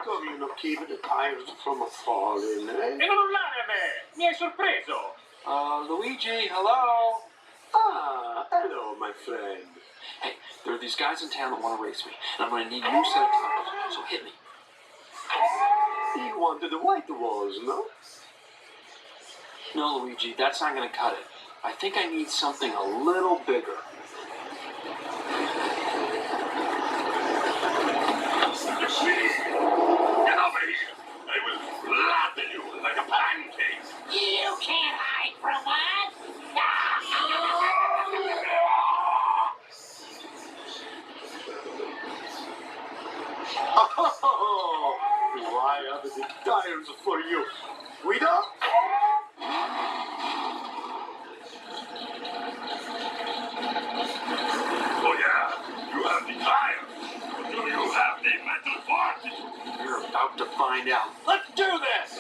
Come you not keep the tires from falling, eh? E non urlare a me! Mi hai sorpreso! Luigi, hello? Ah, hello, my friend. Hey, there are these guys in town that want to race me, and I'm going to need a new set of tires, so hit me. You wanted the white walls, no? No, Luigi, that's not going to cut it. I think I need something a little bigger. Get over here! I will flatten you like a pancake! You can't hide from us! Oh, why are the tires for you? Guido? Oh yeah, you have the tires! Do you have the metal part? You're about to find out. Let's do this!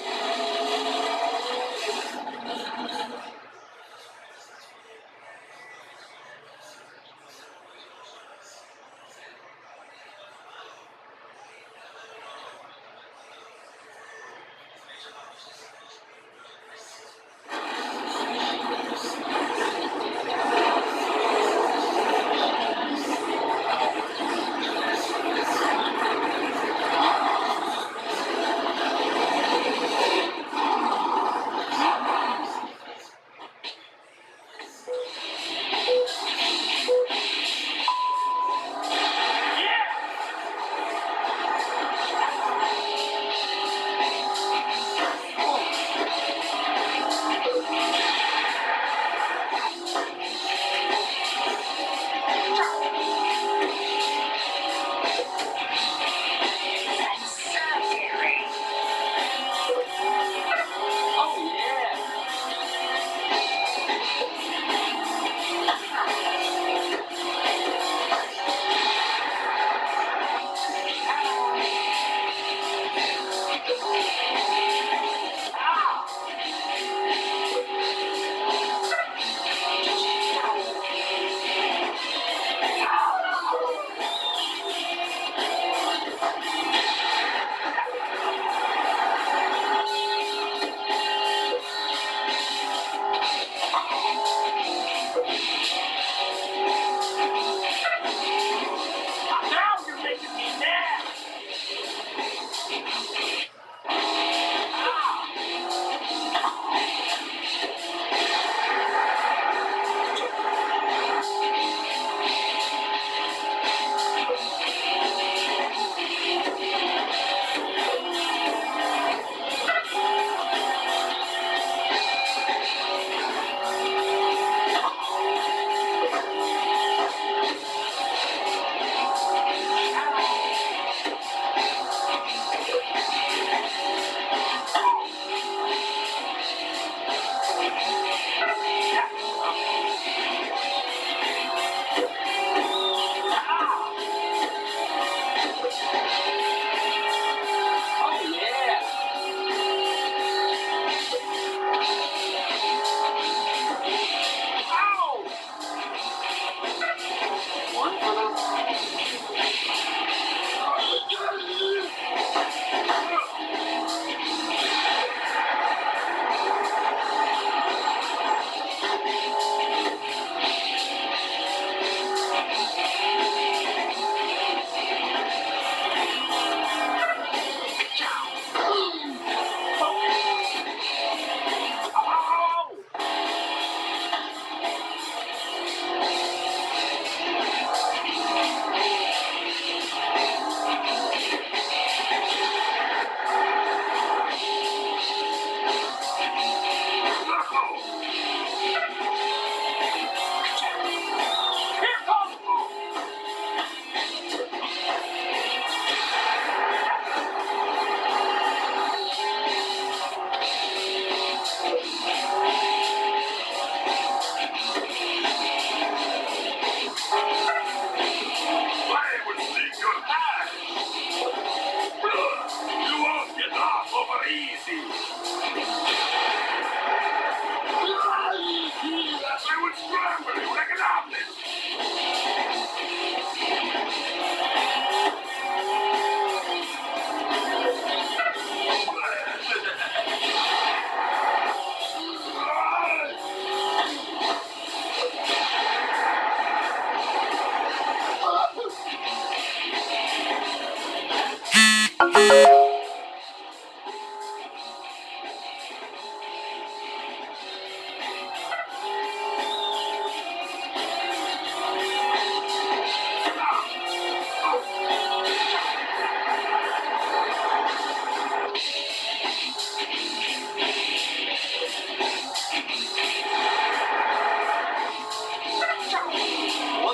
One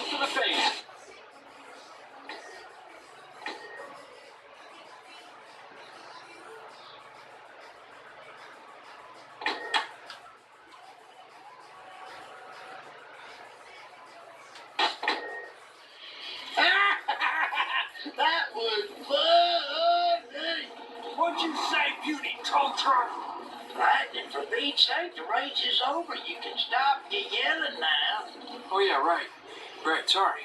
for the face. That was funny. What'd you say, Beauty Culture? Lightning, for Pete's sake, the race is over. You can stop your yelling now. Oh yeah, right. Right, sorry.